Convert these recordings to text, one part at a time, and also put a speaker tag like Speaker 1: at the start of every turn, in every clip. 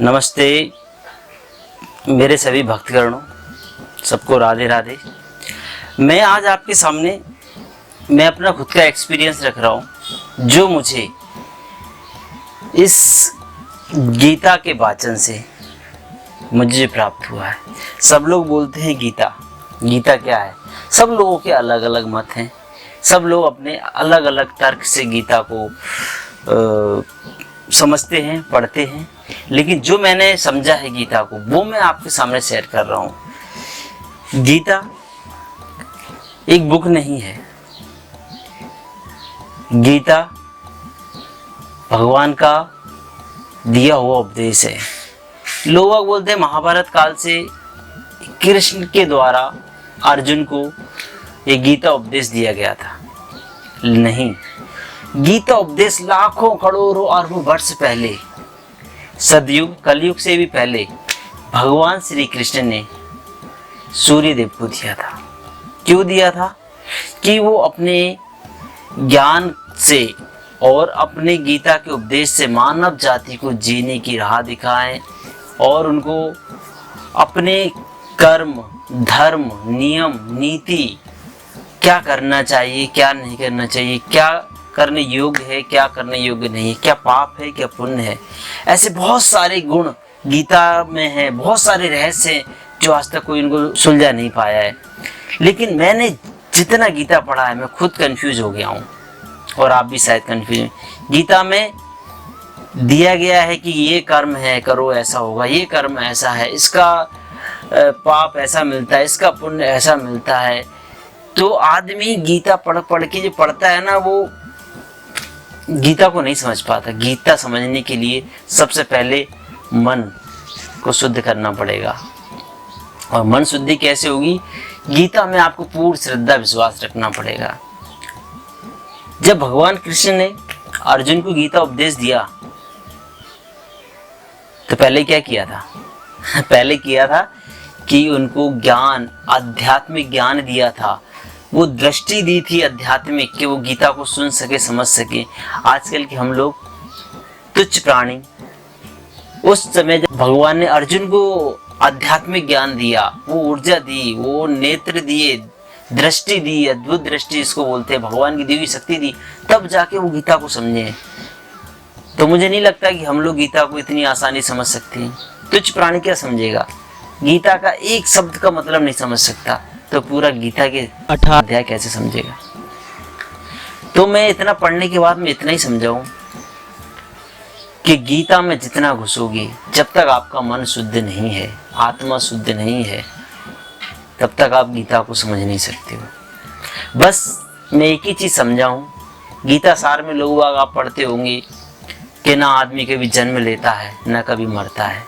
Speaker 1: नमस्ते मेरे सभी भक्तगणों, सबको राधे राधे। मैं आज आपके सामने मैं अपना खुद का एक्सपीरियंस रख रहा हूँ, जो मुझे इस गीता के वाचन से मुझे प्राप्त हुआ है। सब लोग बोलते हैं गीता, गीता क्या है? सब लोगों के अलग अलग मत हैं, सब लोग अपने अलग अलग तर्क से गीता को समझते हैं, पढ़ते हैं, लेकिन जो मैंने समझा है गीता को, वो मैं आपके सामने शेयर कर रहा हूँ। गीता एक बुक नहीं है, गीता भगवान का दिया हुआ उपदेश है। लोग बोलते हैं महाभारत काल से कृष्ण के द्वारा अर्जुन को ये गीता उपदेश दिया गया था। नहीं, गीता उपदेश लाखों करोड़ों अरबों वर्ष पहले, सतयुग कलयुग से भी पहले भगवान श्री कृष्ण ने सूर्य देव को दिया था। क्यों दिया था? कि वो अपने ज्ञान से और अपने गीता के उपदेश से मानव जाति को जीने की राह दिखाएं और उनको अपने कर्म, धर्म, नियम, नीति, क्या करना चाहिए, क्या नहीं करना चाहिए, क्या करने योग्य है, क्या करने योग्य नहीं है, क्या पाप है, क्या पुण्य है, ऐसे बहुत सारे गुण गीता में हैं, बहुत सारे रहस्य हैं जो आज तक कोई इनको सुलझा नहीं पाया है। लेकिन मैंने जितना गीता पढ़ा है, मैं खुद कंफ्यूज हो गया हूँ और आप भी शायद कंफ्यूज हैं। गीता में दिया गया है कि ये कर्म है, करो ऐसा होगा, ये कर्म ऐसा है, इसका पाप ऐसा मिलता है, इसका पुण्य ऐसा मिलता है। तो आदमी गीता पढ़ पढ़ के जो पढ़ता है ना, वो गीता को नहीं समझ पाता। गीता समझने के लिए सबसे पहले मन को शुद्ध करना पड़ेगा। और मन शुद्धि कैसे होगी? गीता में आपको पूर्ण श्रद्धा विश्वास रखना पड़ेगा। जब भगवान कृष्ण ने अर्जुन को गीता उपदेश दिया तो पहले क्या किया था? पहले किया था कि उनको ज्ञान, आध्यात्मिक ज्ञान दिया था, वो दृष्टि दी थी आध्यात्मिक, कि वो गीता को सुन सके, समझ सके। आजकल के हम लोग तुच्छ प्राणी। उस समय जब भगवान ने अर्जुन को आध्यात्मिक ज्ञान दिया, वो ऊर्जा दी, वो नेत्र दिए, दृष्टि दी, अद्भुत दृष्टि इसको बोलते हैं, भगवान की दी हुई शक्ति दी, तब जाके वो गीता को समझे। तो मुझे नहीं लगता कि हम लोग गीता को इतनी आसानी समझ सकते हैं। तुच्छ प्राणी क्या समझेगा? गीता का एक शब्द का मतलब नहीं समझ सकता, तो पूरा गीता के 18 अध्याय कैसे समझेगा? तो मैं इतना पढ़ने के बाद मैं इतना ही समझा हूं कि गीता में जितना घुसोगे, जब तक आपका मन शुद्ध नहीं है, आत्मा शुद्ध नहीं है, तब तक आप गीता को समझ नहीं सकते हो। बस मैं एक ही चीज समझा हूं, गीता सार में लोग आप पढ़ते होंगे कि ना आदमी कभी जन्म लेता है, ना कभी मरता है,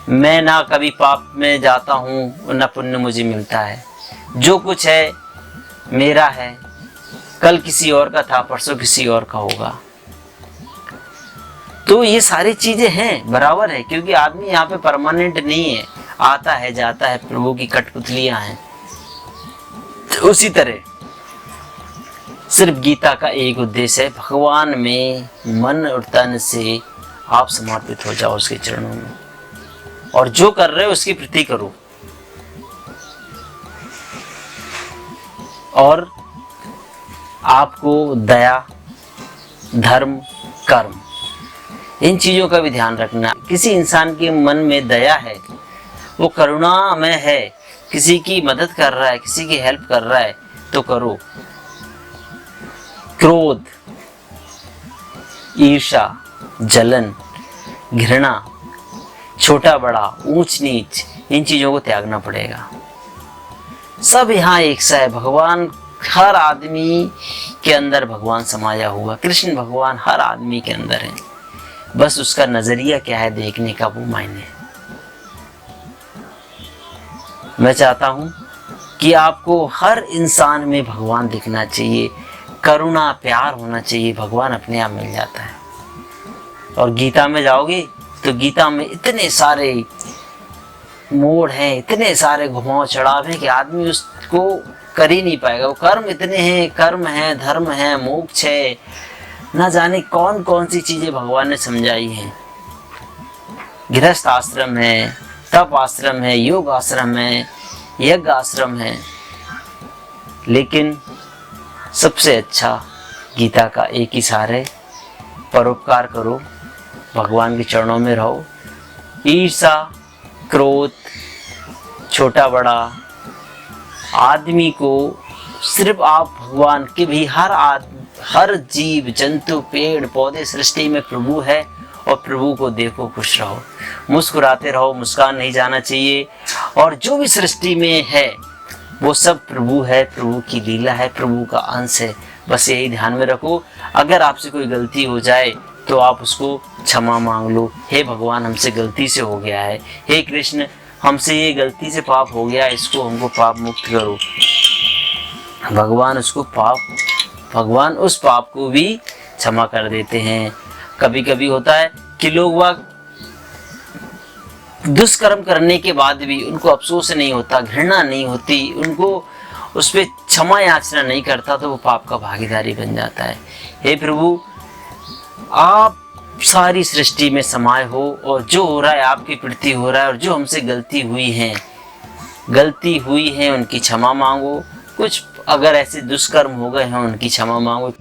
Speaker 1: मैं ना कभी पाप में जाता हूँ, ना पुण्य मुझे मिलता है, जो कुछ है मेरा है, कल किसी और का था, परसों किसी और का होगा। तो ये सारी चीजें हैं, बराबर है, क्योंकि आदमी यहाँ पे परमानेंट नहीं है, आता है जाता है, प्रभु की कठपुतलियां हैं। तो उसी तरह सिर्फ गीता का एक उद्देश्य है, भगवान में मन और तन से आप समर्पित हो जाओ उसके चरणों में, और जो कर रहे हो उसकी प्रति करो। और आपको दया, धर्म, कर्म, इन चीजों का भी ध्यान रखना। किसी इंसान के मन में दया है, वो करुणामय है, किसी की मदद कर रहा है, किसी की हेल्प कर रहा है, तो करो। क्रोध, ईर्ष्या, जलन, घृणा, छोटा बड़ा, ऊंच नीच, इन चीजों को त्यागना पड़ेगा। सब यहाँ एक सा है। भगवान हर आदमी के अंदर भगवान समाया हुआ, कृष्ण भगवान हर आदमी के अंदर है, बस उसका नजरिया क्या है देखने का, वो मायने है। मैं चाहता हूं कि आपको हर इंसान में भगवान दिखना चाहिए, करुणा, प्यार होना चाहिए, भगवान अपने आप मिल जाता है। और गीता में जाओगे तो गीता में इतने सारे मोड़ हैं, इतने सारे घुमाव चढ़ाव हैं कि आदमी उसको कर ही नहीं पाएगा। वो कर्म इतने हैं, कर्म है, धर्म है, मोक्ष है, ना जाने कौन कौन सी चीजें भगवान ने समझाई हैं। गृहस्थ आश्रम है, तप आश्रम है, योग आश्रम है, यज्ञ आश्रम है, लेकिन सबसे अच्छा गीता का एक ही सार है, परोपकार करो, भगवान के चरणों में रहो। ईर्षा, क्रोध, छोटा बड़ा आदमी को सिर्फ आप भगवान के भी हर जीव जंतु पेड़ पौधे सृष्टि में प्रभु है, और प्रभु को देखो, खुश रहो, मुस्कुराते रहो, मुस्कान नहीं जाना चाहिए। और जो भी सृष्टि में है वो सब प्रभु है, प्रभु की लीला है, प्रभु का अंश है। बस यही ध्यान में रखो। अगर आपसे कोई गलती हो जाए तो आप उसको क्षमा मांग लो, हे भगवान हमसे गलती से हो गया है, हे कृष्ण हमसे ये गलती से पाप हो गया, इसको हमको पाप मुक्त करो। भगवान उस पाप को भी क्षमा कर देते हैं। कभी कभी होता है कि लोग वह दुष्कर्म करने के बाद भी उनको अफसोस नहीं होता, घृणा नहीं होती, उनको उस पर क्षमा याचना नहीं करता, तो वो पाप का भागीदारी बन जाता है। हे प्रभु, आप सारी सृष्टि में समाये हो, और जो हो रहा है आपके प्रति हो रहा है, और जो हमसे गलती हुई है उनकी क्षमा मांगो। कुछ अगर ऐसे दुष्कर्म हो गए हैं उनकी क्षमा मांगो।